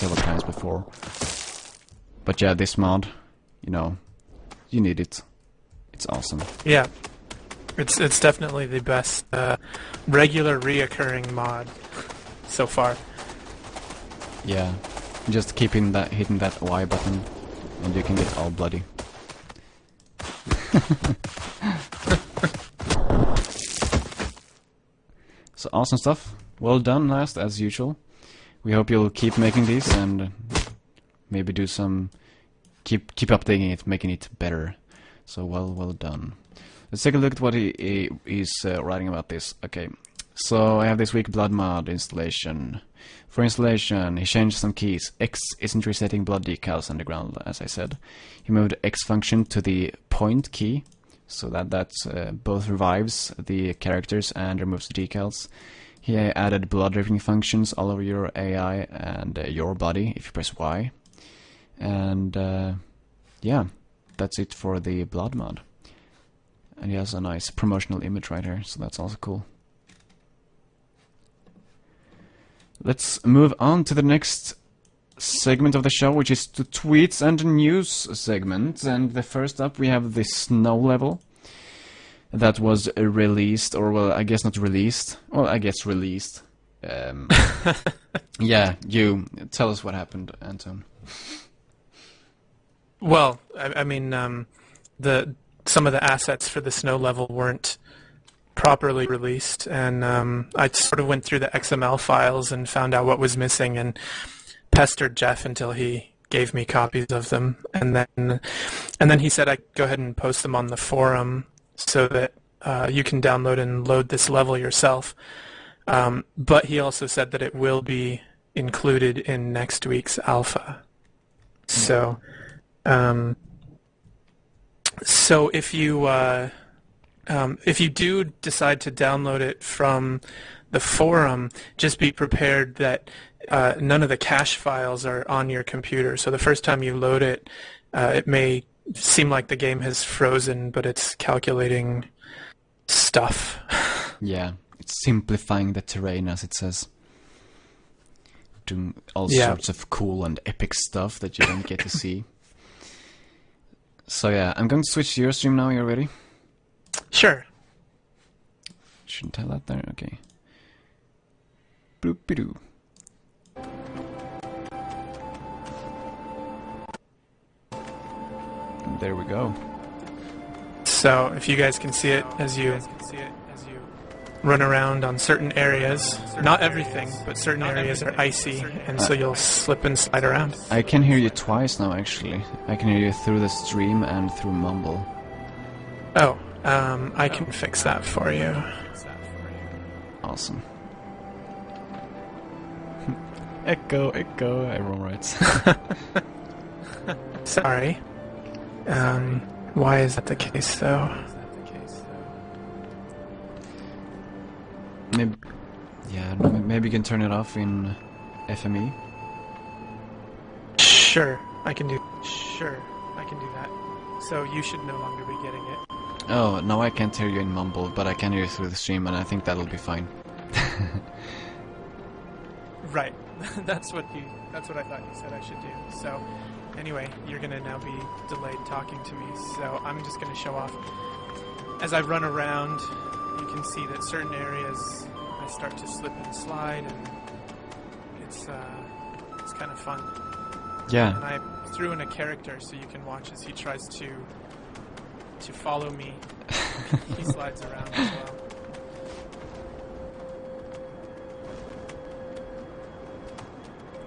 several times before. But yeah, this mod, you know, you need it. It's awesome. Yeah, it's definitely the best regular reoccurring mod so far. Yeah, just keep hitting that Y button, and you can get all bloody. So awesome stuff. Well done, Last, as usual. We hope you'll keep making these and maybe do some keep updating it, making it better. So well done. Let's take a look at what he's writing about this. Okay, so I have this week blood mod installation. For installation, he changed some keys. X isn't resetting blood decals underground, as I said. He moved X function to the point key, so that both revives the characters and removes the decals. He added blood dripping functions all over your AI and your body if you press Y. And yeah, that's it for the blood mod. And he has a nice promotional image right here, so that's also cool. Let's move on to the next segment of the show, which is the tweets and news segment. And the first up, we have the snow level that was released, or well, I guess not released. Well, I guess released. Yeah, you tell us what happened, Anton. Well, I mean, some of the assets for the snow level weren't properly released, and I sort of went through the XML files and found out what was missing, and pestered Jeff until he gave me copies of them, and then he said I'd go ahead and post them on the forum so that you can download and load this level yourself. But he also said that it will be included in next week's alpha. So, so if you do decide to download it from the forum, just be prepared that none of the cache files are on your computer. So the first time you load it, it may seem like the game has frozen, but it's calculating stuff. Yeah, it's simplifying the terrain, as it says. Doing all sorts of cool and epic stuff that you don't get to see. So yeah, I'm going to switch to your stream now. You ready? Sure. Shouldn't tell that there. Okay. Boop-be-doo. And there we go. So if you guys can see it as you run around on certain areas, not everything, but certain areas are icy, and so you'll slip and slide around. I can hear you twice now, actually. I can hear you through the stream and through Mumble. Oh, I can fix that for you. Awesome. Echo, echo, everyone writes. Sorry. Why is that the case, though? Maybe you can turn it off in FME. Sure, I can do that. So you should no longer be getting it. Oh, now I can't hear you in Mumble, but I can hear you through the stream, and I think that'll be fine. Right. That's what I thought you said I should do. So, anyway, you're gonna now be delayed talking to me, so I'm just gonna show off. As I run around, you can see that certain areas I start to slip and slide, and it's kind of fun. Yeah. And I threw in a character so you can watch as he tries to follow me. He slides around as well.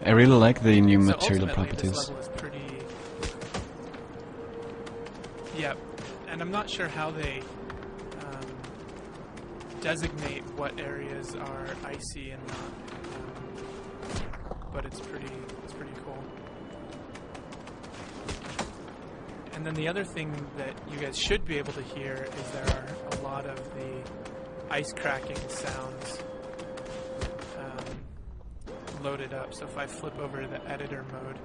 I really like the new So material properties. This level is pretty... Yeah, and I'm not sure how they designate what areas are icy and not, but it's pretty cool. And then the other thing that you guys should be able to hear is there are a lot of the ice cracking sounds loaded up. So if I flip over to the editor mode,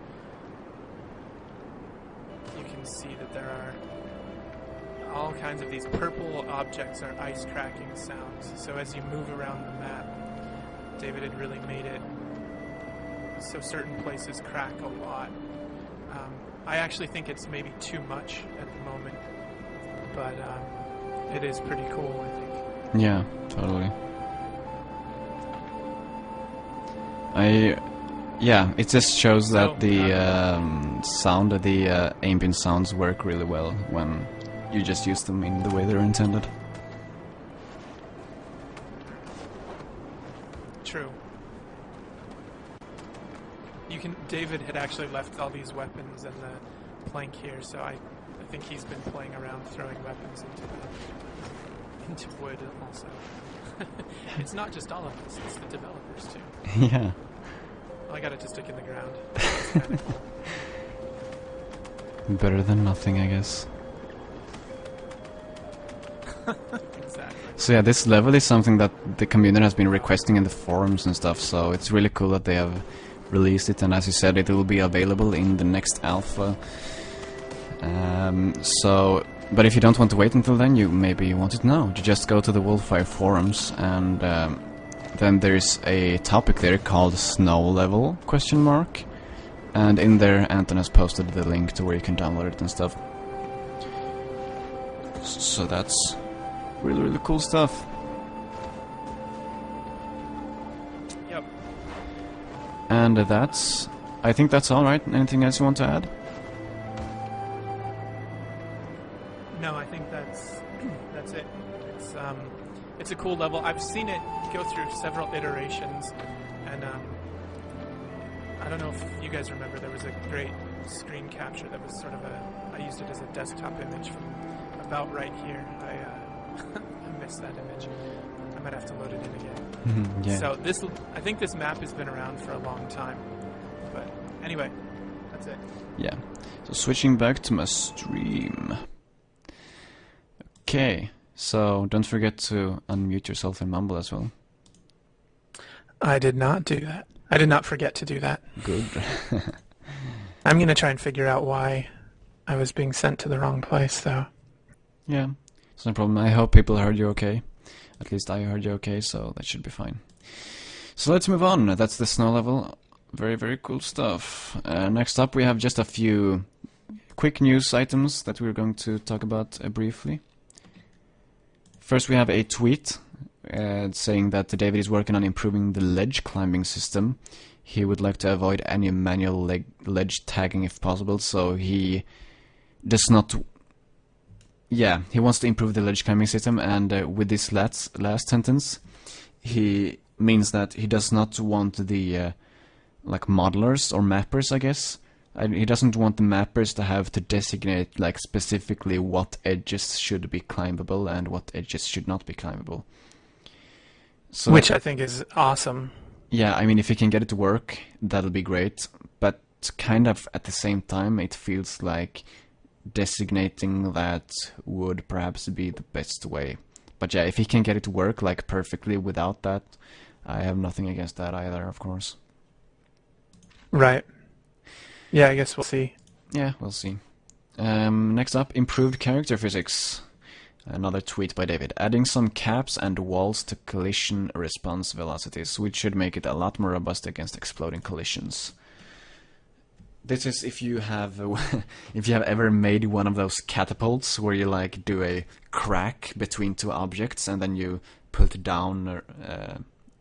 you can see that there are all kinds of these purple objects are ice cracking sounds. So as you move around the map, David had really made it so certain places crack a lot. I actually think it's maybe too much at the moment, but it is pretty cool, I think. Yeah, totally. Yeah, it just shows that the ambient sounds work really well when you just use them in the way they're intended. True. David had actually left all these weapons and the plank here, so I think he's been playing around throwing weapons into wood also. It's not just all of us, it's the developers too. Yeah. I got it to stick in the ground. It's kinda cool. Better than nothing, I guess. Exactly. So yeah, this level is something that the community has been requesting in the forums and stuff, so it's really cool that they have released it, and as you said, it will be available in the next alpha. But if you don't want to wait until then, you maybe want it now. You just go to the Wolfire forums, and then there's a topic there called Snow Level ? And in there, Anton has posted the link to where you can download it and stuff. So that's really, really cool stuff. Yep. And I think that's all, right? Anything else you want to add? No, I think that's it. It's a cool level. I've seen it go through several iterations, and I don't know if you guys remember, there was a great screen capture that was sort of I used it as a desktop image from about right here. I missed that image. I might have to load it in again. Yeah. So I think this map has been around for a long time. But anyway, that's it. Yeah. So switching back to my stream. Okay. So don't forget to unmute yourself and mumble as well. I did not do that. I did not forget to do that. Good. I'm going to try and figure out why I was being sent to the wrong place, though. Yeah. It's no problem. I hope people heard you okay. At least I heard you okay, so that should be fine. So let's move on. That's the snow level. Very, very cool stuff. Next up, we have just a few quick news items that we're going to talk about briefly. First, we have a tweet saying that David is working on improving the ledge climbing system. He would like to avoid any manual ledge tagging if possible, so he does not... Yeah, he wants to improve the ledge climbing system, and with this last sentence, he means that he does not want the like modelers or mappers, I guess. He doesn't want the mappers to have to designate like specifically what edges should be climbable and what edges should not be climbable. So which I think is awesome. Yeah, I mean, if you can get it to work, that'll be great. But kind of at the same time, it feels like designating that would perhaps be the best way. But yeah, if he can get it to work like perfectly without that, I have nothing against that either, of course. Right. Yeah, I guess we'll see. Yeah, we'll see. Next up, improved character physics. Another tweet by David. Adding some caps and walls to collision response velocities, which should make it a lot more robust against exploding collisions. This is if you have ever made one of those catapults where you like do a crack between two objects and then you put down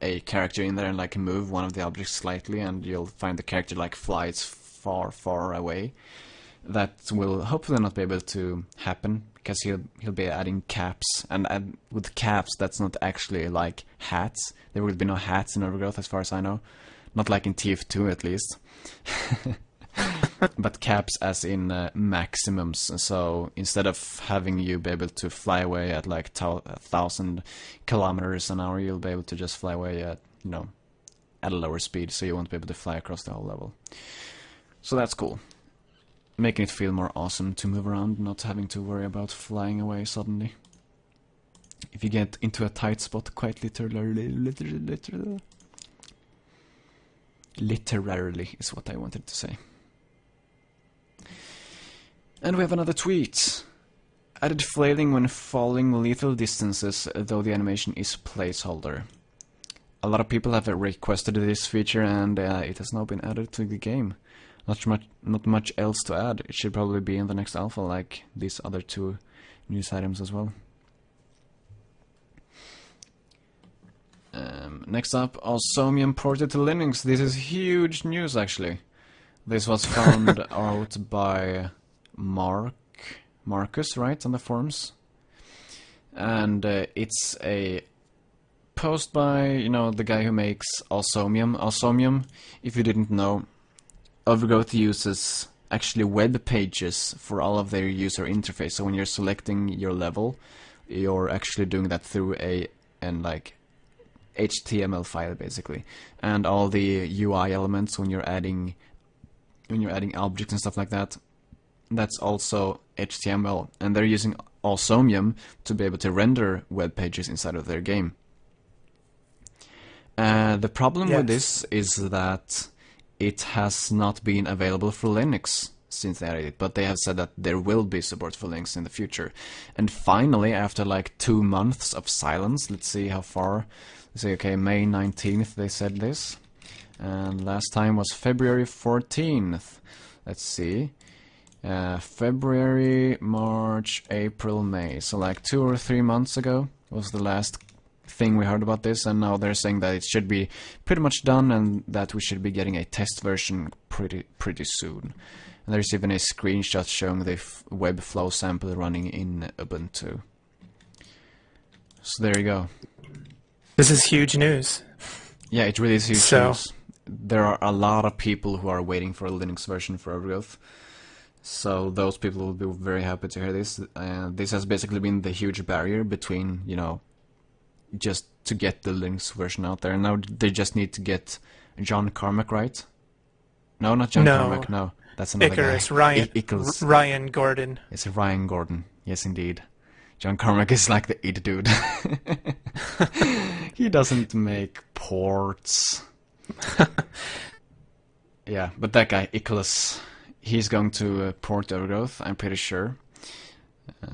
a character in there and like move one of the objects slightly, and you'll find the character like flies far, far away. That will hopefully not be able to happen because he'll be adding caps, and with caps that's not actually like hats. There will be no hats in Overgrowth as far as I know, not like in TF2 at least. But caps as in maximums. So instead of having you be able to fly away at like 1,000 kilometers an hour, you'll be able to just fly away at, you know, at a lower speed, so you won't be able to fly across the whole level. So that's cool. Making it feel more awesome to move around, not having to worry about flying away suddenly. If you get into a tight spot, quite literally is what I wanted to say. And we have another tweet. Added flailing when falling lethal distances, though the animation is placeholder. a lot of people have requested this feature, and it has now been added to the game. Not much else to add. It should probably be in the next alpha, like these other two news items as well. Next up, Awesomium ported to Linux. This is huge news, actually. This was found out by Marcus, right, on the forums. And it's a post by, you know, the guy who makes Awesomium. Awesomium, if you didn't know, Overgrowth uses actually web pages for all of their user interface. So when you're selecting your level, you're actually doing that through like HTML file, basically. And all the UI elements when you're adding objects and stuff like that, that's also HTML. And they're using Awesomium to be able to render web pages inside of their game. The problem with this is that it has not been available for Linux since they added it, but they have said that there will be support for Linux in the future. And finally, after like 2 months of silence, let's see how far. Let's say, okay, May 19th they said this, and last time was February 14th. Let's see. February, March, April, May. So like 2 or 3 months ago was the last thing we heard about this, and now they're saying that it should be pretty much done and that we should be getting a test version pretty soon. And there's even a screenshot showing the Webflow sample running in Ubuntu. So there you go. This is huge news. Yeah, it really is huge news. There are a lot of people who are waiting for a Linux version for Overgrowth. So those people will be very happy to hear this. This has basically been the huge barrier between, you know, just to get the Linux version out there. And now they just need to get John Carmack, right? No, not John Carmack, no. That's another Icculus, guy. Icculus. Ryan Gordon. It's Ryan Gordon. Yes, indeed. John Carmack is like the it dude. He doesn't make ports. Yeah, but that guy, Icculus, he's going to port Overgrowth, I'm pretty sure.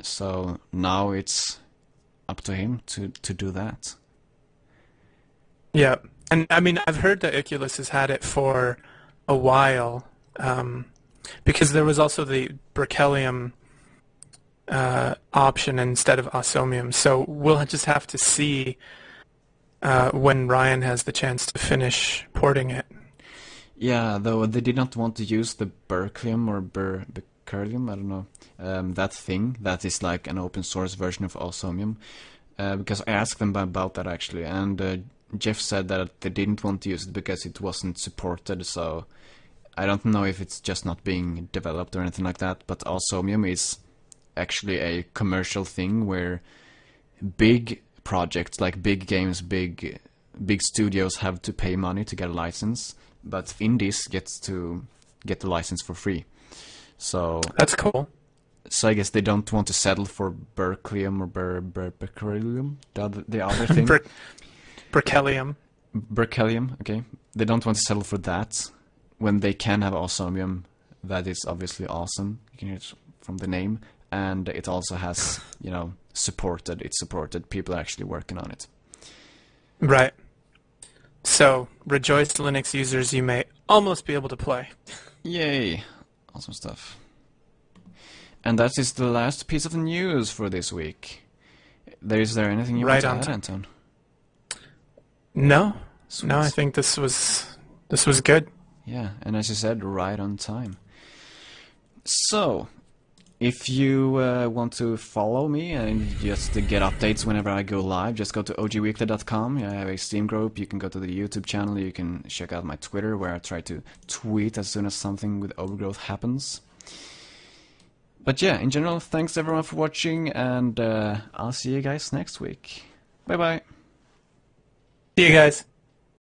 So now it's up to him to do that. Yeah, and I mean, I've heard that Icculus has had it for a while, because there was also the Berkelium option instead of Awesomium. So we'll just have to see when Ryan has the chance to finish porting it. Yeah, though they did not want to use the Berkelium or Berkelium, I don't know, that thing that is like an open source version of Awesomium, because I asked them about that actually, and Jeff said that they didn't want to use it because it wasn't supported. So I don't know if it's just not being developed or anything like that, but Awesomium is actually a commercial thing where big projects like big games, big studios have to pay money to get a license, but indies gets to get the license for free. So that's cool. So I guess they don't want to settle for Berkelium or Berkelium, the other thing. Berkelium. Berkelium, okay. They don't want to settle for that when they can have Awesomium. That is obviously awesome. You can hear it from the name. And it also has, you know, supported. It's supported. People are actually working on it. Right. So, rejoice Linux users, you may almost be able to play. Yay. Awesome stuff. And that is the last piece of news for this week. Is there anything you want to add, Anton? No. Sweet. No, I think this was good. Yeah, and as you said, right on time. So, if you want to follow me and just to get updates whenever I go live, just go to OGWeekly.com. I have a Steam group. You can go to the YouTube channel. You can check out my Twitter, where I try to tweet as soon as something with Overgrowth happens. But yeah, in general, thanks everyone for watching, and I'll see you guys next week. Bye-bye. See you guys.